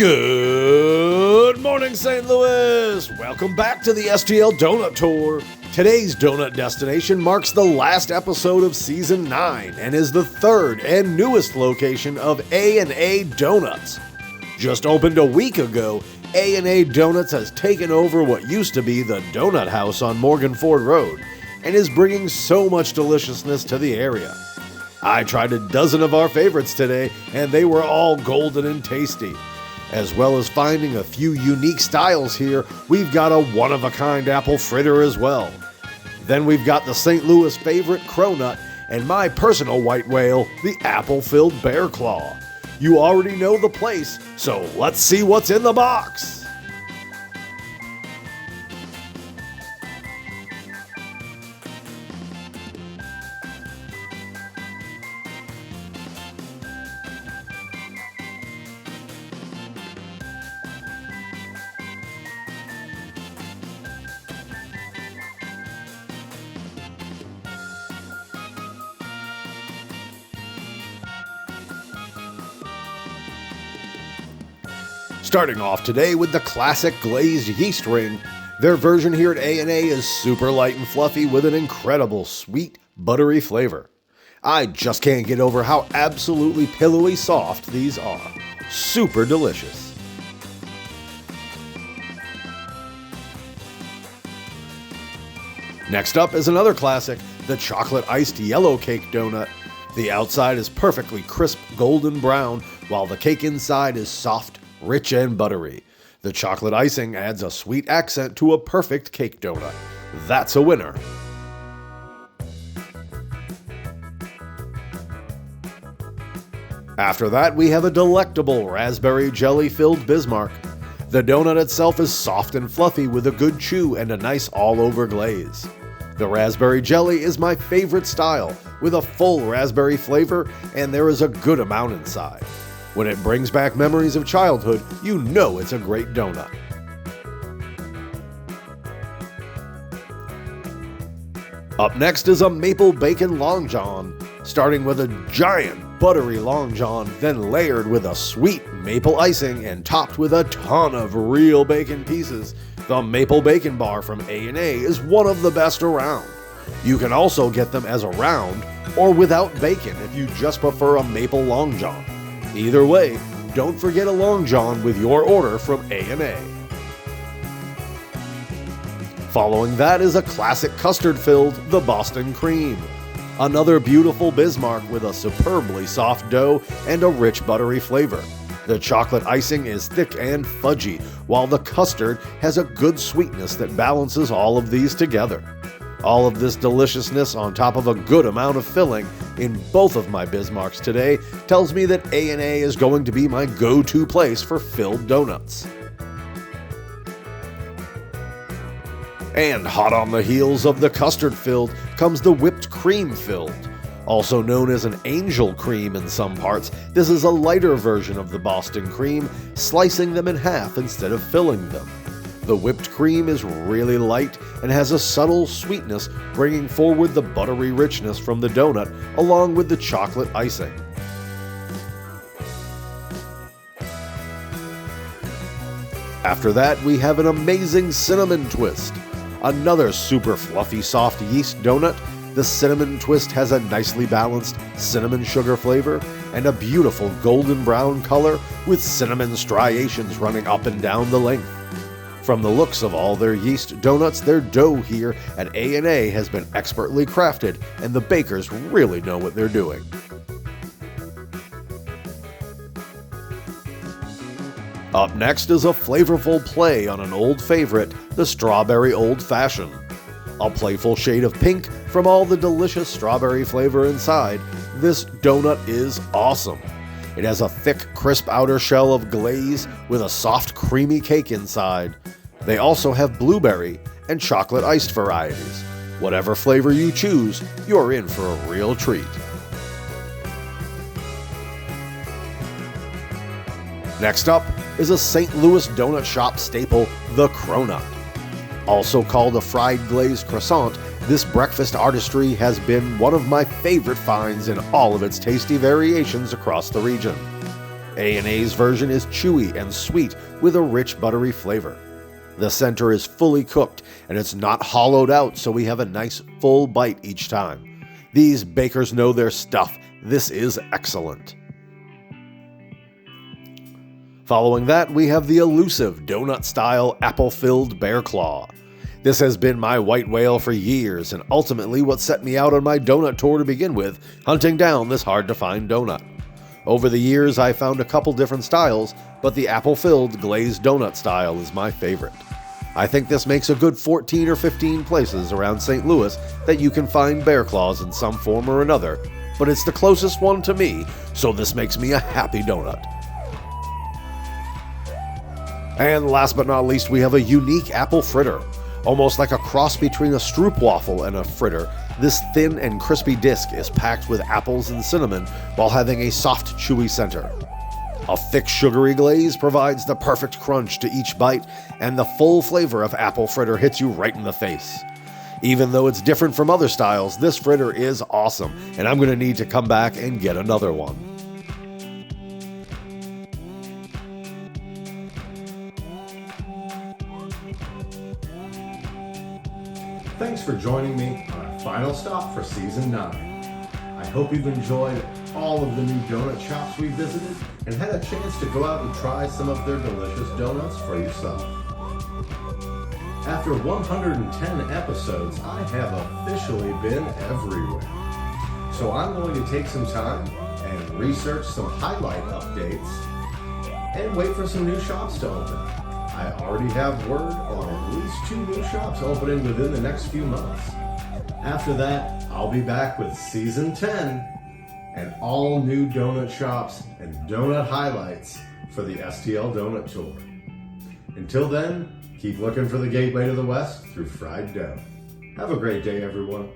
Good morning, St. Louis! Welcome back to the STL Donut Tour. Today's donut destination marks the last episode of Season 9 and is the third and newest location of A&A Donuts. Just opened a week ago, A&A Donuts has taken over what used to be the Donut House on Morgan Ford Road and is bringing so much deliciousness to the area. I tried a dozen of our favorites today, and they were all golden and tasty. As well as finding a few unique styles here, we've got a one-of-a-kind apple fritter as well. Then we've got the St. Louis favorite Cronut, and my personal white whale, the apple-filled bear claw. You already know the place, so let's see what's in the box. Starting off today with the classic glazed yeast ring. Their version here at A&A is super light and fluffy with an incredible sweet, buttery flavor. I just can't get over how absolutely pillowy soft these are. Super delicious. Next up is another classic, the chocolate iced yellow cake donut. The outside is perfectly crisp golden brown, while the cake inside is soft, rich and buttery. The chocolate icing adds a sweet accent to a perfect cake donut. That's a winner. After that, we have a delectable raspberry jelly-filled Bismarck. The donut itself is soft and fluffy with a good chew and a nice all-over glaze. The raspberry jelly is my favorite style, with a full raspberry flavor, and there is a good amount inside. When it brings back memories of childhood, you know it's a great donut. Up next is a maple bacon long john, starting with a giant buttery long john, then layered with a sweet maple icing and topped with a ton of real bacon pieces. The maple bacon bar from A&A is one of the best around. You can also get them as a round or without bacon if you just prefer a maple long john. Either way, don't forget a Long John with your order from A&A. Following that is a classic custard-filled the Boston Cream. Another beautiful Bismarck with a superbly soft dough and a rich buttery flavor. The chocolate icing is thick and fudgy, while the custard has a good sweetness that balances all of these together. All of this deliciousness on top of a good amount of filling in both of my Bismarcks today tells me that A&A is going to be my go-to place for filled donuts. And hot on the heels of the custard-filled comes the whipped cream-filled. Also known as an angel cream in some parts, this is a lighter version of the Boston cream, slicing them in half instead of filling them. The whipped cream is really light and has a subtle sweetness, bringing forward the buttery richness from the donut along with the chocolate icing. After that, we have an amazing cinnamon twist. Another super fluffy soft yeast donut. The cinnamon twist has a nicely balanced cinnamon sugar flavor and a beautiful golden brown color with cinnamon striations running up and down the length. From the looks of all their yeast donuts, their dough here at A&A has been expertly crafted, and the bakers really know what they're doing. Up next is a flavorful play on an old favorite, the Strawberry Old Fashioned. A playful shade of pink from all the delicious strawberry flavor inside, this donut is awesome. It has a thick, crisp outer shell of glaze with a soft, creamy cake inside. They also have blueberry and chocolate iced varieties. Whatever flavor you choose, you're in for a real treat. Next up is a St. Louis donut shop staple, the Cronut. Also called a fried glazed croissant, this breakfast artistry has been one of my favorite finds in all of its tasty variations across the region. A&A's version is chewy and sweet with a rich buttery flavor. The center is fully cooked and it's not hollowed out, so we have a nice full bite each time. These bakers know their stuff. This is excellent. Following that, we have the elusive donut-style apple-filled bear claw. This has been my white whale for years and ultimately what set me out on my donut tour to begin with, hunting down this hard-to-find donut. Over the years, I found a couple different styles, but the apple-filled glazed donut style is my favorite. I think this makes a good 14 or 15 places around St. Louis that you can find bear claws in some form or another, but it's the closest one to me, so this makes me a happy donut. And last but not least, we have a unique apple fritter. Almost like a cross between a stroopwafel and a fritter, this thin and crispy disc is packed with apples and cinnamon while having a soft, chewy center. A thick, sugary glaze provides the perfect crunch to each bite, and the full flavor of apple fritter hits you right in the face. Even though it's different from other styles, this fritter is awesome, and I'm going to need to come back and get another one. Thanks for joining me on our final stop for Season 9. I hope you've enjoyed all of the new donut shops we visited and had a chance to go out and try some of their delicious donuts for yourself. After 110 episodes, I have officially been everywhere. So I'm going to take some time and research some highlight updates and wait for some new shops to open. I already have word on at least 2 new shops opening within the next few months. After that, I'll be back with Season 10 and all new donut shops and donut highlights for the STL Donut Tour. Until then, keep looking for the gateway to the West through fried dough. Have a great day, everyone.